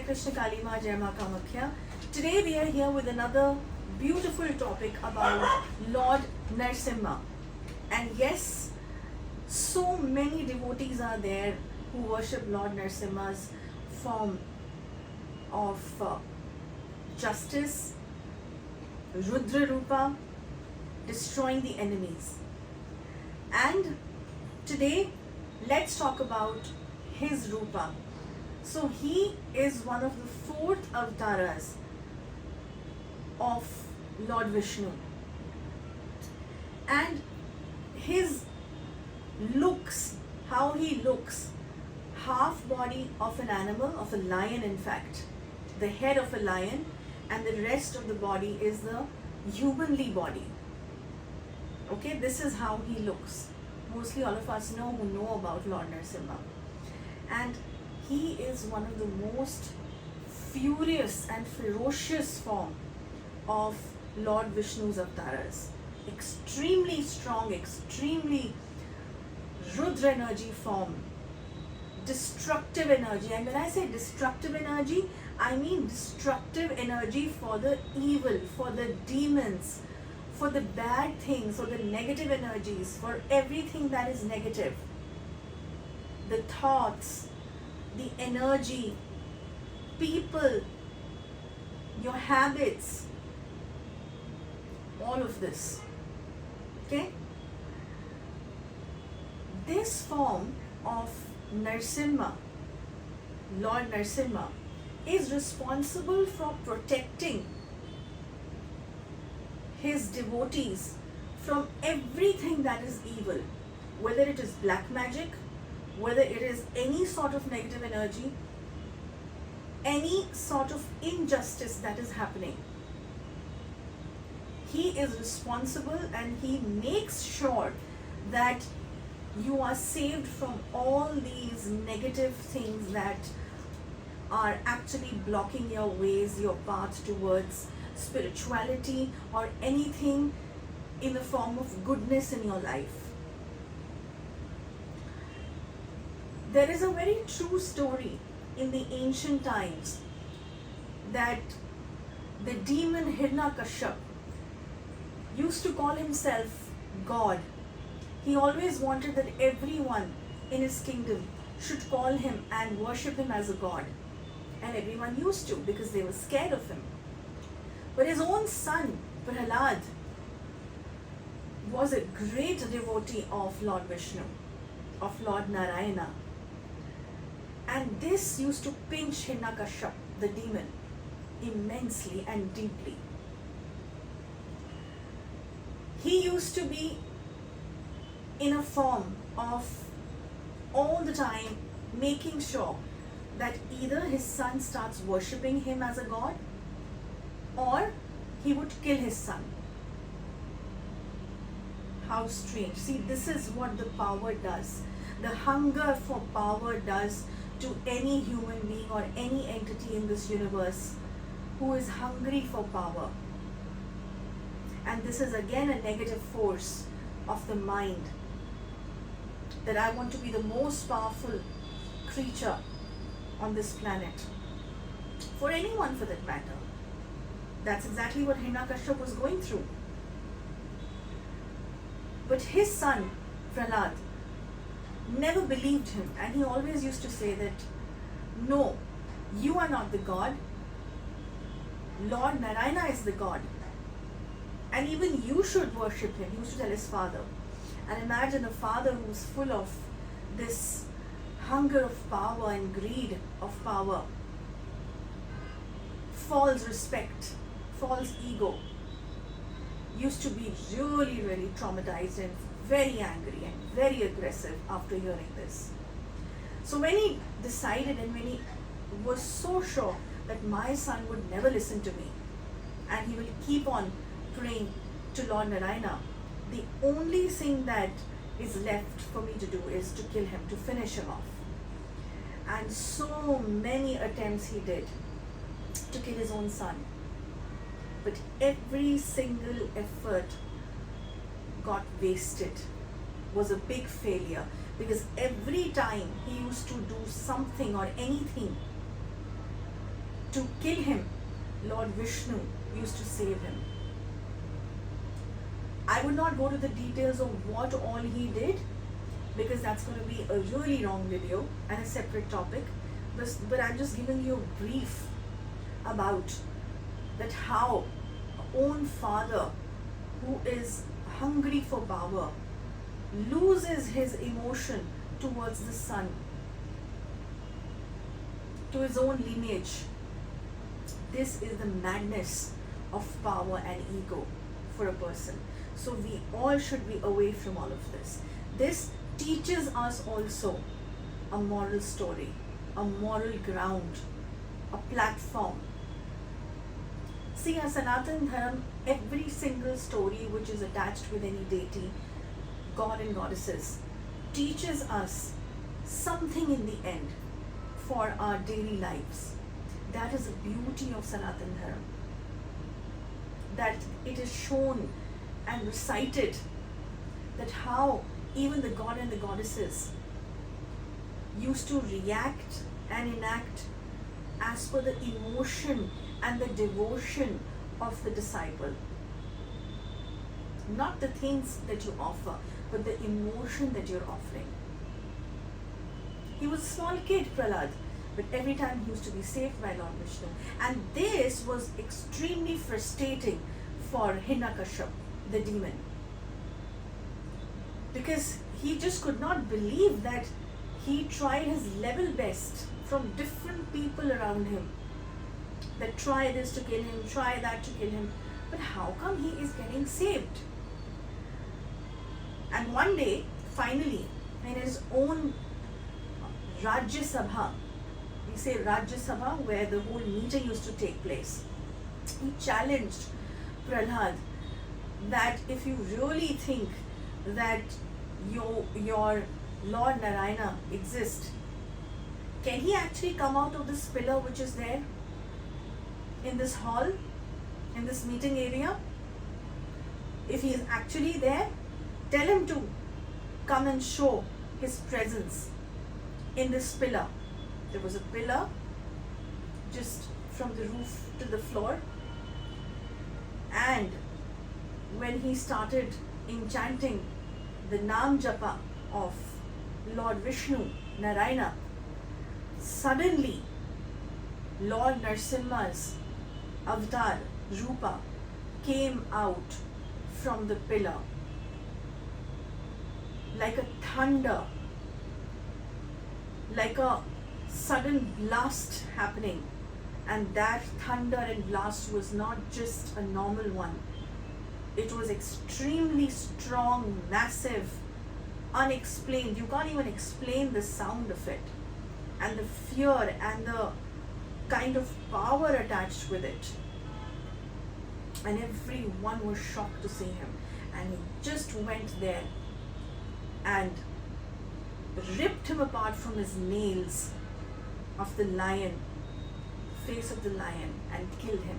Krishna Kalima Jai Ma Kamakhya. Today we are here with another beautiful topic about Lord Narasimha. And yes, so many devotees are there who worship Lord Narasimha's form of justice, Rudra Rupa, destroying the enemies. And today, let's talk about his Rupa. So he is one of the 4th avatars of Lord Vishnu. And his looks, how he looks, half body of an animal, of a lion in fact, the head of a lion, and the rest of the body is the humanly body. Okay, this is how he looks. Mostly all of us know who know about Lord Narasimha. And he is one of the most furious and ferocious form of Lord Vishnu's avatars. Extremely strong, extremely Rudra energy form. Destructive energy. And when I say destructive energy, I mean destructive energy for the evil, for the demons, for the bad things, for the negative energies, for everything that is negative. The thoughts, the energy, people, your habits, all of this. Okay? This form of Narasimha, Lord Narasimha, is responsible for protecting his devotees from everything that is evil, whether it is black magic, whether it is any sort of negative energy, any sort of injustice that is happening. He is responsible and he makes sure that you are saved from all these negative things that are actually blocking your ways, your path towards spirituality or anything in the form of goodness in your life. There is a very true story in the ancient times that the demon Hiranyakashipu used to call himself God. He always wanted that everyone in his kingdom should call him and worship him as a god. And everyone used to because they were scared of him. But his own son, Prahlad, was a great devotee of Lord Vishnu, of Lord Narayana. And this used to pinch Hiranyakashipu, the demon, immensely and deeply. He used to be in a form of all the time making sure that either his son starts worshipping him as a god or he would kill his son. How strange. See, this is what the power does. The hunger for power does to any human being or any entity in this universe who is hungry for power. And this is again a negative force of the mind, that I want to be the most powerful creature on this planet, for anyone for that matter. That's exactly what Hiranyakashipu was going through. But his son, Prahlad, never believed him, and he always used to say that, no, you are not the God. Lord Narayana is the God. And even you should worship him. He used to tell his father. And imagine a father who's full of this hunger of power and greed of power, false respect, false ego, used to be really, really traumatized and very angry and very aggressive after hearing this. So when he decided and when he was so sure that my son would never listen to me and he will keep on praying to Lord Narayana, the only thing that is left for me to do is to kill him, to finish him off. And so many attempts he did to kill his own son. But every single effort got wasted, was a big failure, because every time he used to do something or anything to kill him, Lord Vishnu used to save him. I would not go to the details of what all he did, because that's going to be a really long video and a separate topic. But I'm just giving you a brief about that how our own father, who is hungry for power, loses his emotion towards the son, to his own lineage. This is the madness of power and ego for a person. So we all should be away from all of this. This teaches us also a moral story, a moral ground, a platform. See, as Sanatan Dharam, every single story which is attached with any deity, god and goddesses, teaches us something in the end for our daily lives. That is the beauty of Sanatan Dharam. That it is shown and recited that how even the god and the goddesses used to react and enact as per the emotion and the devotion of the disciple. Not the things that you offer, but the emotion that you're offering. He was a small kid, Prahlad, but every time he used to be saved by Lord Vishnu. And this was extremely frustrating for Hiranyakashipu, the demon. Because he just could not believe that he tried his level best from different people around him. That try this to kill him, try that to kill him. But how come he is getting saved? And one day, finally, in his own Rajya Sabha, we say Rajya Sabha, where the whole meeting used to take place, he challenged Prahlad that if you really think that your Lord Narayana exists, can he actually come out of this pillar which is there in this hall, in this meeting area? If he is actually there, tell him to come and show his presence in this pillar. There was a pillar just from the roof to the floor, and when he started enchanting the Nam Japa of Lord Vishnu, Narayana, suddenly Lord Narasimha's avatar, Rupa, came out from the pillar like a thunder, like a sudden blast happening. And that thunder and blast was not just a normal one. It was extremely strong, massive, unexplained. You can't even explain the sound of it, and the fear and the kind of power attached with it. And everyone was shocked to see him. And he just went there and ripped him apart from his nails of the lion, face of the lion, and killed him.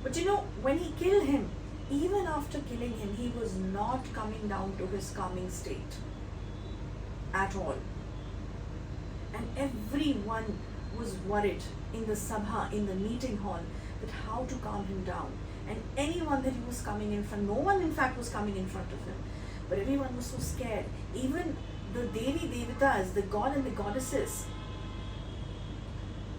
But you know, when he killed him, even after killing him, he was not coming down to his calming state at all. And everyone was worried in the sabha, in the meeting hall, that how to calm him down. And anyone that he was coming in front, no one in fact was coming in front of him, but everyone was so scared. Even the Devi Devatas, the god and the goddesses,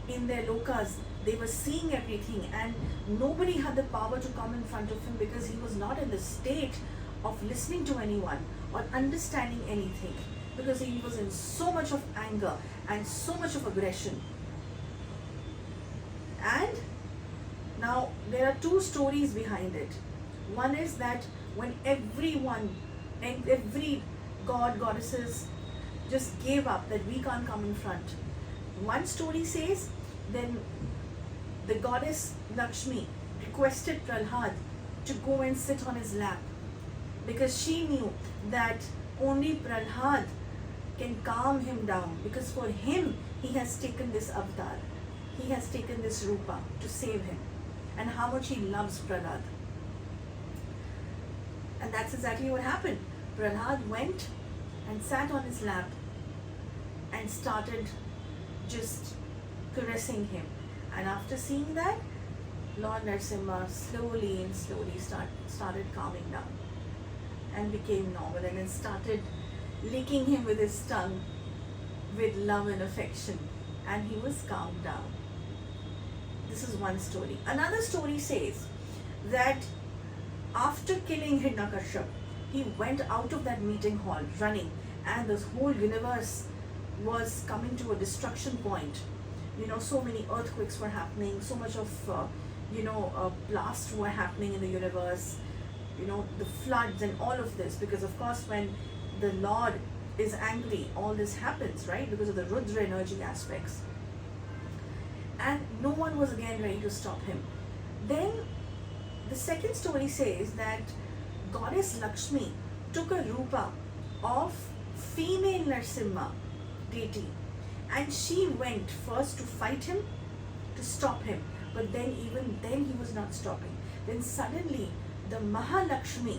in their lokas, they were seeing everything, and nobody had the power to come in front of him because he was not in the state of listening to anyone or understanding anything, because he was in so much of anger and so much of aggression. And now there are two stories behind it. One is that when everyone and every god, goddesses just gave up that we can't come in front. One story says then the goddess Lakshmi requested Prahlad to go and sit on his lap, because she knew that only Prahlad can calm him down, because for him he has taken this avatar, he has taken this Rupa to save him, and how much he loves Prahlad. And that's exactly what happened. Prahlad went and sat on his lap and started just caressing him. And after seeing that, Lord Narasimha slowly and slowly started calming down and became normal, and then started licking him with his tongue with love and affection, and he was calmed down. This is one story. Another story says that after killing Hiranyakashipu, he went out of that meeting hall running, and this whole universe was coming to a destruction point. So many earthquakes were happening, so much of blasts were happening in the universe, the floods and all of this, because of course when the Lord is angry, all this happens, right? Because of the Rudra energy aspects. And no one was again ready to stop him. Then the second story says that Goddess Lakshmi took a rupa of female Narasimha deity, and she went first to fight him, to stop him, but then even then he was not stopping. Then suddenly the Mahalakshmi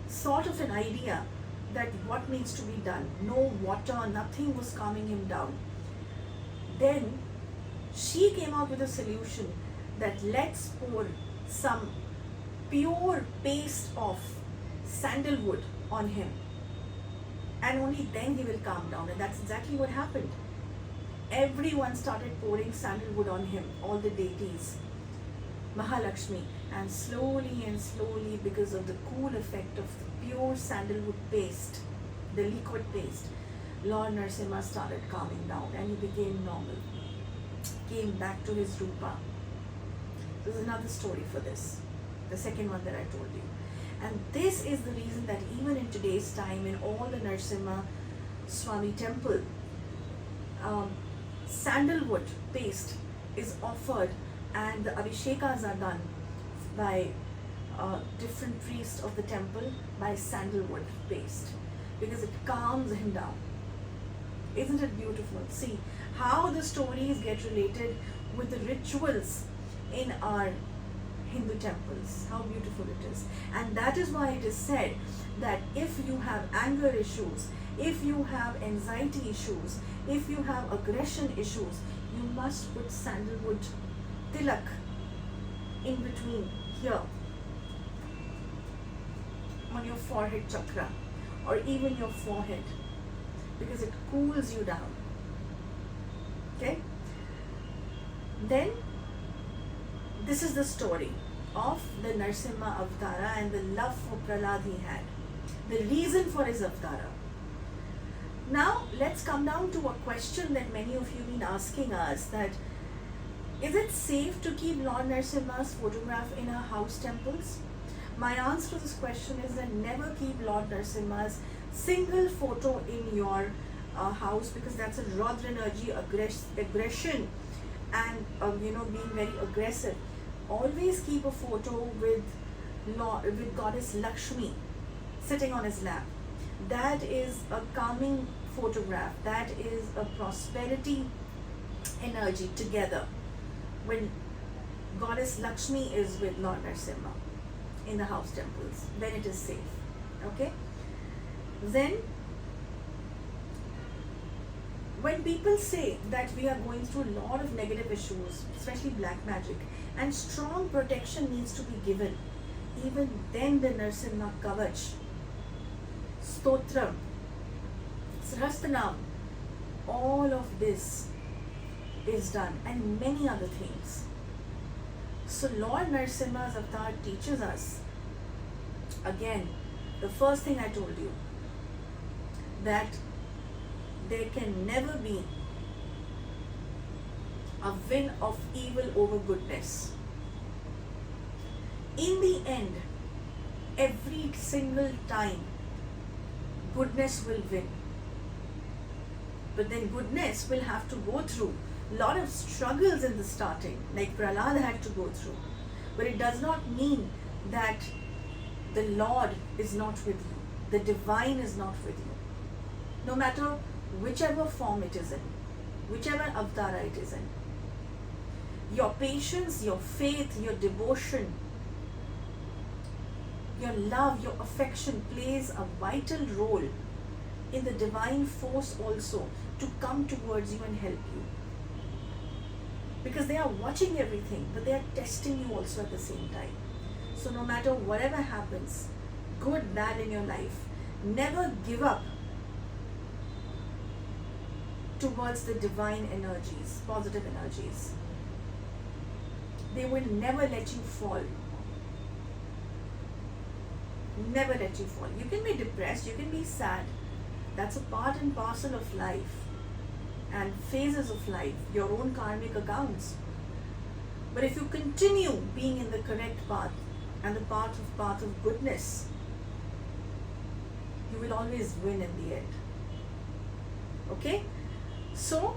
sort of an idea that what needs to be done. No water, nothing was calming him down. Then she came out with a solution that let's pour some pure paste of sandalwood on him, and only then he will calm down. And that's exactly what happened. Everyone started pouring sandalwood on him, all the deities, Mahalakshmi, and slowly, because of the cool effect of the pure sandalwood paste, the liquid paste, Lord Narasimha started calming down and he became normal, came back to his rupa. There's another story for this, the second one that I told you. And this is the reason that even in today's time, in all the Narasimha Swami temple, sandalwood paste is offered, and the abhishekas are done by different priests of the temple by sandalwood paste, because it calms him down. Isn't it beautiful? See how the stories get related with the rituals in our Hindu temples, how beautiful it is. And that is why it is said that if you have anger issues, if you have anxiety issues, if you have aggression issues, you must put sandalwood tilak in between here on your forehead chakra, or even your forehead, because it cools you down. Okay? Then this is the story of the Narasimha Avatara and the love for Prahlad he had, the reason for his Avatara. Now let's come down to a question that many of you have been asking us, that is it safe to keep Lord Narasimha's photograph in our house temples? My answer to this question is that never keep Lord Narasimha's single photo in your house, because that's a Rudra energy, aggression, and being very aggressive. Always keep a photo with Goddess Lakshmi sitting on his lap. That is a calming photograph. That is a prosperity energy together. When Goddess Lakshmi is with Lord Narasimha in the house temples, then it is safe. Okay? Then when people say that we are going through a lot of negative issues, especially black magic, and strong protection needs to be given, even then the Narasimha Kavach, Stotram, Sahasranam, all of this is done, and many other things. So Lord Narasimha's avatar teaches us, again, the first thing I told you, that there can never be a win of evil over goodness. In the end, every single time, goodness will win. But then goodness will have to go through a lot of struggles in the starting, like Prahlad had to go through. But it does not mean that the Lord is not with you, the divine is not with you. No matter whichever form it is in, whichever avatara it is in, your patience, your faith, your devotion, your love, your affection plays a vital role in the divine force also to come towards you and help you. because they are watching everything, but they are testing you also at the same time. So no matter whatever happens, good, bad in your life, never give up towards the divine energies, positive energies. They will never let you fall. Never let you fall. You can be depressed, you can be sad. That's a part and parcel of life and phases of life, your own karmic accounts. But if you continue being in the correct path and the path of goodness, you will always win in the end. Okay? So,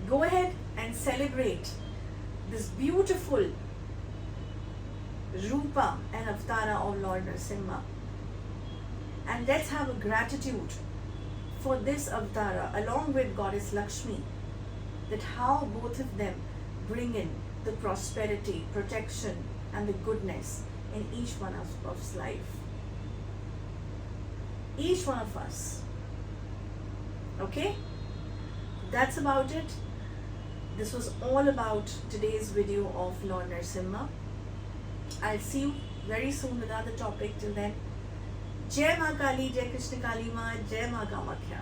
go ahead and celebrate this beautiful Rupa and Avatara of Lord Narasimha. And let's have a gratitude for this Avatara along with Goddess Lakshmi, that how both of them bring in the prosperity, protection and the goodness in each one of us life. Each one of us. Okay? That's about it. This was all about today's video of Lord Narasimha. I'll see you very soon with another topic. Till then, Jai Ma Kali, Jai Krishna Kali Ma, Jai Ma Kamakhya.